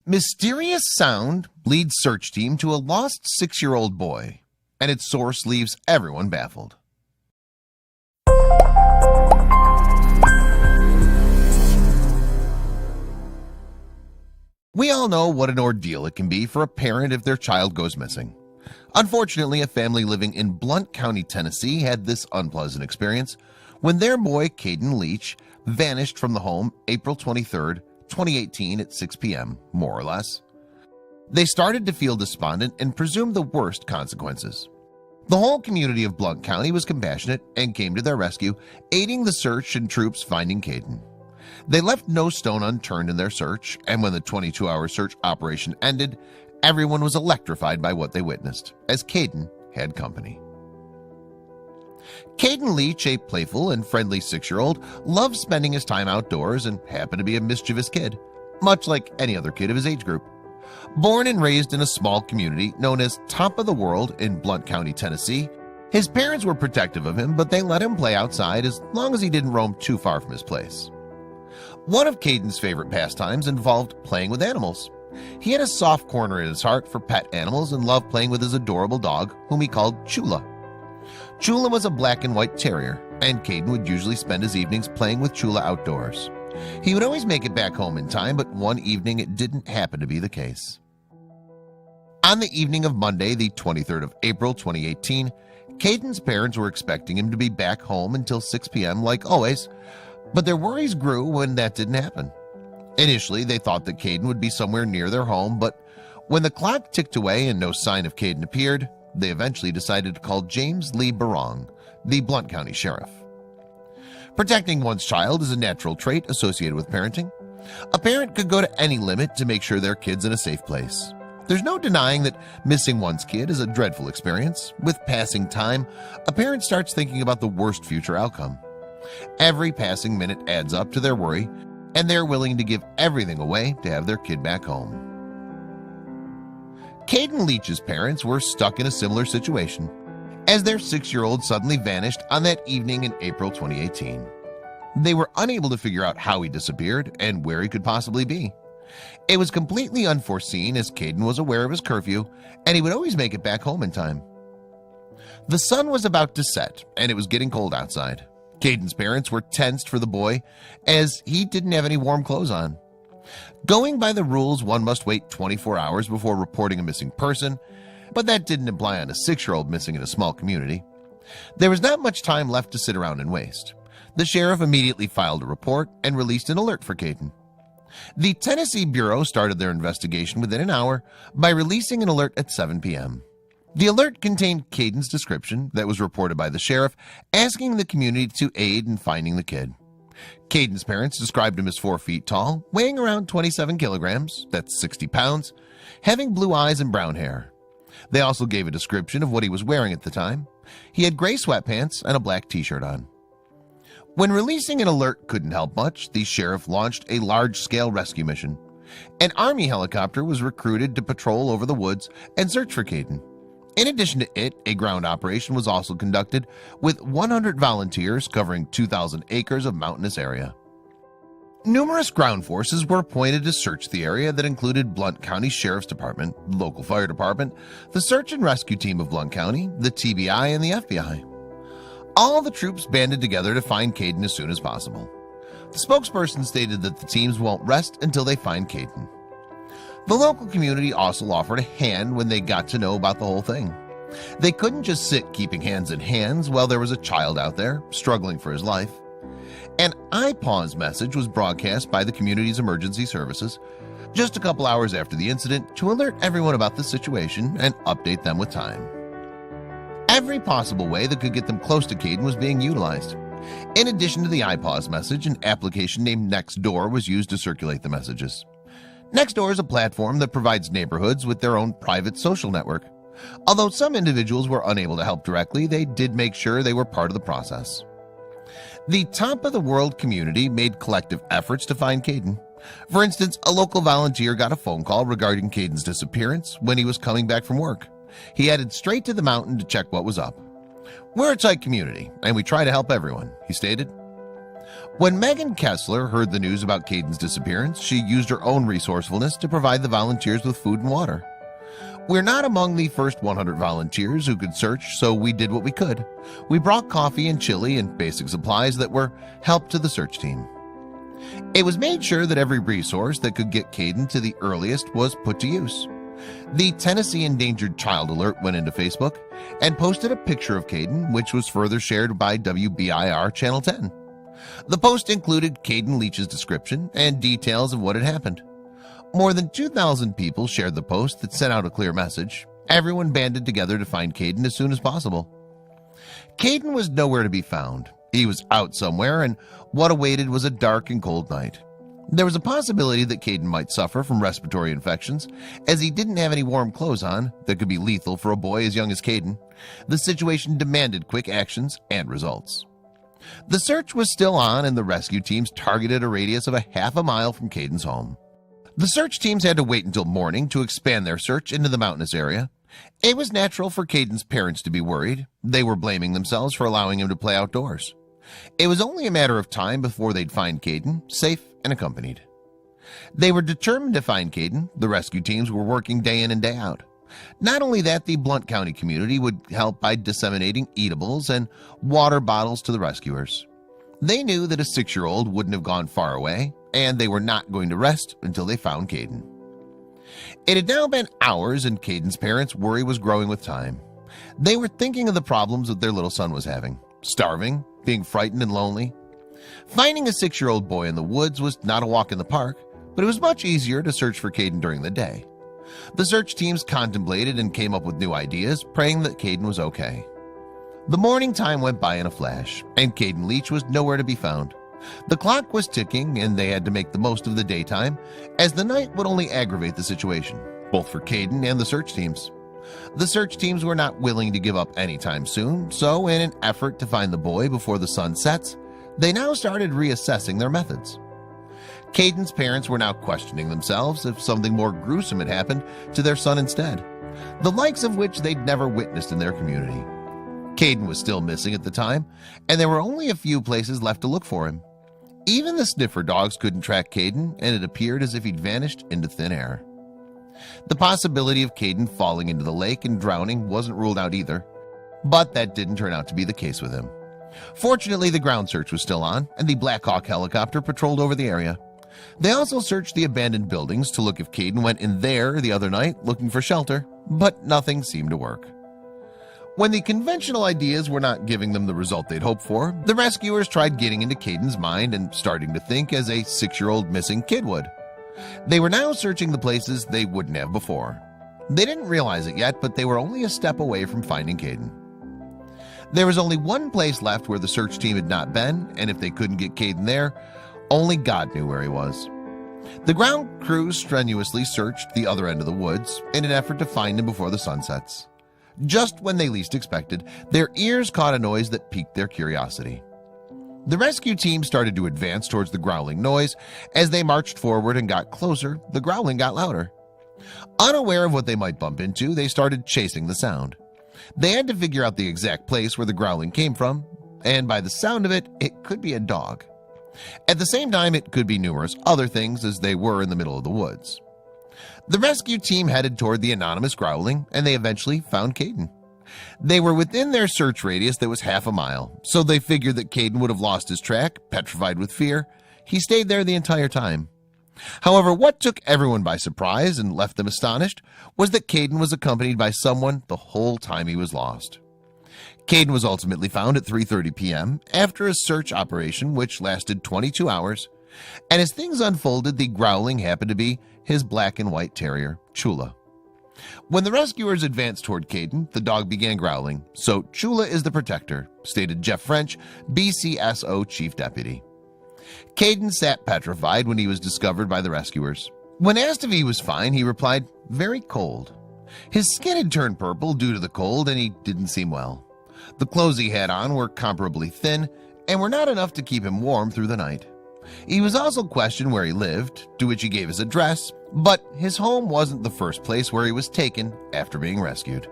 Mysterious sound leads search team to a lost 6-year-old boy, and its source leaves everyone baffled. We all know what an ordeal it can be for a parent if their child goes missing. Unfortunately, a family living in Blount County, Tennessee had this unpleasant experience when their boy Caden Leach vanished from the home April 23, 2018 at 6 p.m., more or less. They started to feel despondent and presumed the worst consequences. The whole community of Blount County was compassionate and came to their rescue, aiding the search and troops finding Caden. They left no stone unturned in their search, and when the 22-hour search operation ended, everyone was electrified by what they witnessed, as Caden had company. Caden Leach, a playful and friendly 6-year-old, loved spending his time outdoors and happened to be a mischievous kid, much like any other kid of his age group. Born and raised in a small community known as Top of the World in Blount County, Tennessee, his parents were protective of him, but they let him play outside as long as he didn't roam too far from his place. One of Caden's favorite pastimes involved playing with animals. He had a soft corner in his heart for pet animals and loved playing with his adorable dog, whom he called Chula. Chula was a black and white terrier, and Caden would usually spend his evenings playing with Chula outdoors. He would always make it back home in time, but one evening it didn't happen to be the case. On the evening of Monday, the 23rd of April, 2018, Caden's parents were expecting him to be back home until 6 p.m. like always, but their worries grew when that didn't happen. Initially, they thought that Caden would be somewhere near their home, but when the clock ticked away and no sign of Caden appeared, they eventually decided to call James Lee Barong, the Blount County Sheriff. Protecting one's child is a natural trait associated with parenting. A parent could go to any limit to make sure their kid's in a safe place. There's no denying that missing one's kid is a dreadful experience. With passing time, a parent starts thinking about the worst future outcome. Every passing minute adds up to their worry, and they're willing to give everything away to have their kid back home. Caden Leach's parents were stuck in a similar situation, as their 6-year-old suddenly vanished on that evening in April 2018. They were unable to figure out how he disappeared and where he could possibly be. It was completely unforeseen, as Caden was aware of his curfew, and he would always make it back home in time. The sun was about to set, and it was getting cold outside. Caden's parents were tensed for the boy, as he didn't have any warm clothes on. Going by the rules, one must wait 24 hours before reporting a missing person, but that didn't apply on a 6-year-old missing in a small community. There was not much time left to sit around and waste. The sheriff immediately filed a report and released an alert for Caden. The Tennessee Bureau started their investigation within an hour by releasing an alert at 7 p.m. The alert contained Caden's description that was reported by the sheriff, asking the community to aid in finding the kid. Caden's parents described him as 4 feet tall, weighing around 27 kilograms, that's 60 pounds, having blue eyes and brown hair. They also gave a description of what he was wearing at the time. He had gray sweatpants and a black t-shirt on. When releasing an alert couldn't help much, the sheriff launched a large-scale rescue mission. An Army helicopter was recruited to patrol over the woods and search for Caden. In addition to it, a ground operation was also conducted with 100 volunteers covering 2,000 acres of mountainous area. Numerous ground forces were appointed to search the area that included Blount County Sheriff's Department, local fire department, the search and rescue team of Blount County, the TBI, and the FBI. All the troops banded together to find Caden as soon as possible. The spokesperson stated that the teams won't rest until they find Caden. The local community also offered a hand when they got to know about the whole thing. They couldn't just sit keeping hands in hands while there was a child out there struggling for his life. An I-Pause message was broadcast by the community's emergency services just a couple hours after the incident to alert everyone about the situation and update them with time. Every possible way that could get them close to Caden was being utilized. In addition to the I-Pause message, an application named Nextdoor was used to circulate the messages. Nextdoor is a platform that provides neighborhoods with their own private social network. Although some individuals were unable to help directly, they did make sure they were part of the process. The Top of the World community made collective efforts to find Caden. For instance, a local volunteer got a phone call regarding Caden's disappearance when he was coming back from work. He headed straight to the mountain to check what was up. "We're a tight community, and we try to help everyone," he stated. When Megan Kessler heard the news about Caden's disappearance, she used her own resourcefulness to provide the volunteers with food and water. We're not among the first 100 volunteers who could search, so we did what we could. We brought coffee and chili and basic supplies that were help to the search team. It was made sure that every resource that could get Caden to the earliest was put to use. The Tennessee Endangered Child Alert went into Facebook and posted a picture of Caden, which was further shared by WBIR Channel 10. The post included Caden Leach's description and details of what had happened. More than 2,000 people shared the post that sent out a clear message. Everyone banded together to find Caden as soon as possible. Caden was nowhere to be found. He was out somewhere, and what awaited was a dark and cold night. There was a possibility that Caden might suffer from respiratory infections, as he didn't have any warm clothes on that could be lethal for a boy as young as Caden. The situation demanded quick actions and results. The search was still on, and the rescue teams targeted a radius of a half a mile from Caden's home. The search teams had to wait until morning to expand their search into the mountainous area. It was natural for Caden's parents to be worried. They were blaming themselves for allowing him to play outdoors. It was only a matter of time before they'd find Caden, safe and accompanied. They were determined to find Caden. The rescue teams were working day in and day out. Not only that, the Blount County community would help by disseminating eatables and water bottles to the rescuers. They knew that a 6-year-old wouldn't have gone far away, and they were not going to rest until they found Caden. It had now been hours, and Caden's parents' worry was growing with time. They were thinking of the problems that their little son was having: starving, being frightened and lonely. Finding a 6-year-old boy in the woods was not a walk in the park, but it was much easier to search for Caden during the day. The search teams contemplated and came up with new ideas, praying that Caden was okay. The morning time went by in a flash, and Caden Leach was nowhere to be found. The clock was ticking, and they had to make the most of the daytime, as the night would only aggravate the situation, both for Caden and the search teams. The search teams were not willing to give up anytime soon, so in an effort to find the boy before the sun sets, they now started reassessing their methods. Caden's parents were now questioning themselves if something more gruesome had happened to their son instead, the likes of which they'd never witnessed in their community. Caden was still missing at the time, and there were only a few places left to look for him. Even the sniffer dogs couldn't track Caden, and it appeared as if he'd vanished into thin air. The possibility of Caden falling into the lake and drowning wasn't ruled out either, but that didn't turn out to be the case with him. Fortunately, the ground search was still on, and the Black Hawk helicopter patrolled over the area. They also searched the abandoned buildings to look if Caden went in there the other night looking for shelter, but nothing seemed to work. When the conventional ideas were not giving them the result they'd hoped for, the rescuers tried getting into Caden's mind and starting to think as a 6-year-old missing kid would. They were now searching the places they wouldn't have before. They didn't realize it yet, but they were only a step away from finding Caden. There was only one place left where the search team had not been, and if they couldn't get Caden there, only God knew where he was. The ground crews strenuously searched the other end of the woods in an effort to find him before the sun sets. Just when they least expected, their ears caught a noise that piqued their curiosity. The rescue team started to advance towards the growling noise. As they marched forward and got closer, the growling got louder. Unaware of what they might bump into, they started chasing the sound. They had to figure out the exact place where the growling came from, and by the sound of it, it could be a dog. At the same time, it could be numerous other things, as they were in the middle of the woods. The rescue team headed toward the anonymous growling, and they eventually found Caden. They were within their search radius that was half a mile, so they figured that Caden would have lost his track, petrified with fear. He stayed there the entire time. However, what took everyone by surprise and left them astonished was that Caden was accompanied by someone the whole time he was lost. Caden was ultimately found at 3:30 p.m. after a search operation which lasted 22 hours, and as things unfolded, the growling happened to be his black and white terrier, Chula. When the rescuers advanced toward Caden, the dog began growling. "So Chula is the protector," stated Jeff French, BCSO Chief Deputy. Caden sat petrified when he was discovered by the rescuers. When asked if he was fine, he replied, "Very cold." His skin had turned purple due to the cold, and he didn't seem well. The clothes he had on were comparably thin and were not enough to keep him warm through the night. He was also questioned where he lived, to which he gave his address, but his home wasn't the first place where he was taken after being rescued.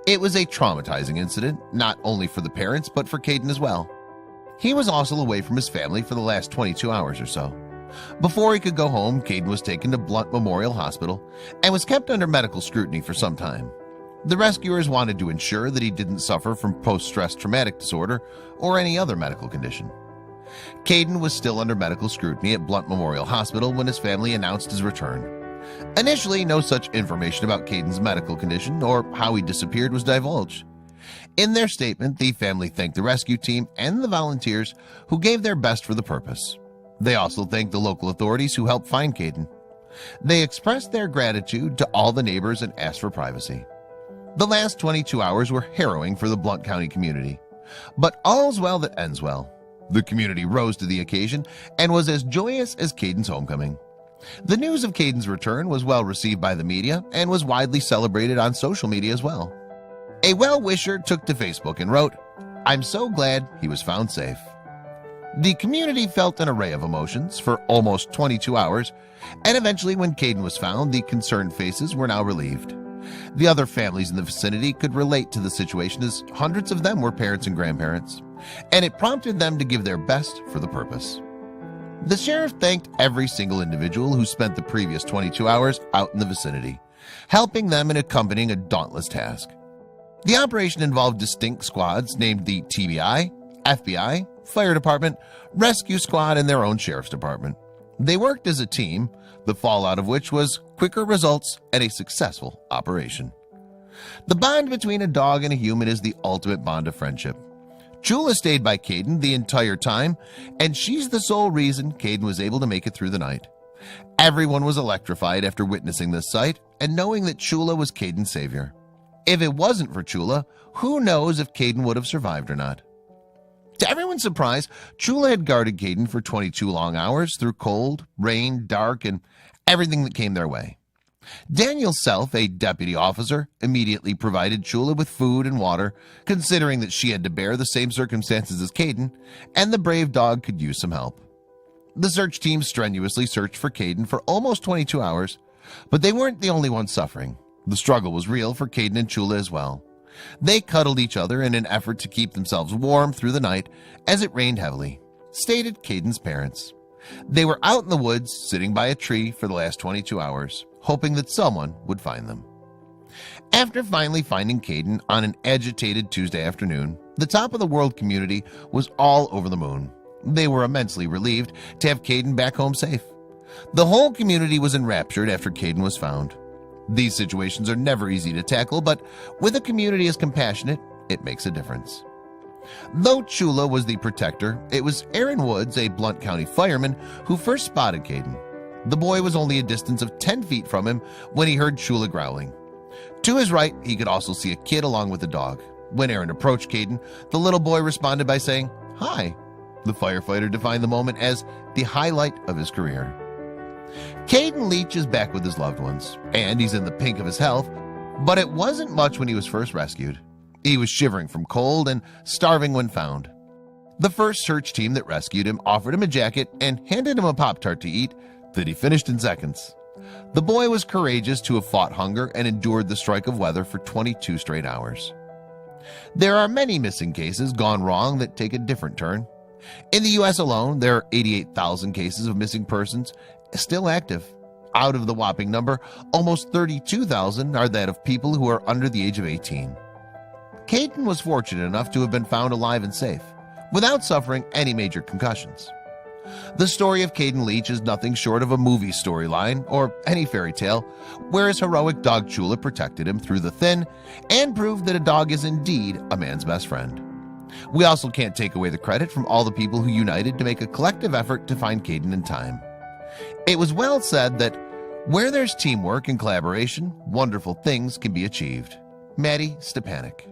It was a traumatizing incident, not only for the parents but for Caden as well. He was also away from his family for the last 22 hours or so. Before he could go home, Caden was taken to Blunt Memorial Hospital and was kept under medical scrutiny for some time. The rescuers wanted to ensure that he didn't suffer from post-stress traumatic disorder or any other medical condition. Caden was still under medical scrutiny at Blunt Memorial Hospital when his family announced his return. Initially, no such information about Caden's medical condition or how he disappeared was divulged. In their statement, the family thanked the rescue team and the volunteers who gave their best for the purpose. They also thanked the local authorities who helped find Caden. They expressed their gratitude to all the neighbors and asked for privacy. The last 22 hours were harrowing for the Blount County community, but all's well that ends well. The community rose to the occasion and was as joyous as Caden's homecoming. The news of Caden's return was well received by the media and was widely celebrated on social media as well. A well-wisher took to Facebook and wrote, "I'm so glad he was found safe." The community felt an array of emotions for almost 22 hours, and eventually when Caden was found, the concerned faces were now relieved. The other families in the vicinity could relate to the situation as hundreds of them were parents and grandparents, and it prompted them to give their best for the purpose. The sheriff thanked every single individual who spent the previous 22 hours out in the vicinity, helping them and accompanying a dauntless task. The operation involved distinct squads named the TBI, FBI, Fire Department, Rescue Squad, and their own Sheriff's Department. They worked as a team, the fallout of which was quicker results and a successful operation. The bond between a dog and a human is the ultimate bond of friendship. Chula stayed by Caden the entire time, and she's the sole reason Caden was able to make it through the night. Everyone was electrified after witnessing this sight and knowing that Chula was Caden's savior. If it wasn't for Chula, who knows if Caden would have survived or not. To everyone's surprise, Chula had guarded Caden for 22 long hours through cold, rain, dark, and everything that came their way. Daniel Self, a deputy officer, immediately provided Chula with food and water, considering that she had to bear the same circumstances as Caden, and the brave dog could use some help. The search team strenuously searched for Caden for almost 22 hours, but they weren't the only ones suffering. The struggle was real for Caden and Chula as well. They cuddled each other in an effort to keep themselves warm through the night as it rained heavily, stated Caden's parents. They were out in the woods, sitting by a tree for the last 22 hours, hoping that someone would find them. After finally finding Caden on an agitated Tuesday afternoon, the top of the world community was all over the moon. They were immensely relieved to have Caden back home safe. The whole community was enraptured after Caden was found. These situations are never easy to tackle, but with a community as compassionate, it makes a difference. Though Chula was the protector, it was Aaron Woods, a Blount County fireman, who first spotted Caden. The boy was only a distance of 10 feet from him when he heard Chula growling. To his right, he could also see a kid along with a dog. When Aaron approached Caden, the little boy responded by saying, "Hi." The firefighter defined the moment as the highlight of his career. Caden Leach is back with his loved ones, and he's in the pink of his health, but it wasn't much when he was first rescued. He was shivering from cold and starving when found. The first search team that rescued him offered him a jacket and handed him a Pop-Tart to eat that he finished in seconds. The boy was courageous to have fought hunger and endured the strike of weather for 22 straight hours. There are many missing cases gone wrong that take a different turn. In the U.S. alone, there are 88,000 cases of missing persons still active. Out of the whopping number, almost 32,000 are that of people who are under the age of 18. Caden was fortunate enough to have been found alive and safe, without suffering any major concussions. The story of Caden Leach is nothing short of a movie storyline or any fairy tale, where his heroic dog Chula protected him through the thin and proved that a dog is indeed a man's best friend. We also can't take away the credit from all the people who united to make a collective effort to find Caden in time. It was well said that where there's teamwork and collaboration, wonderful things can be achieved. Maddie Stepanek.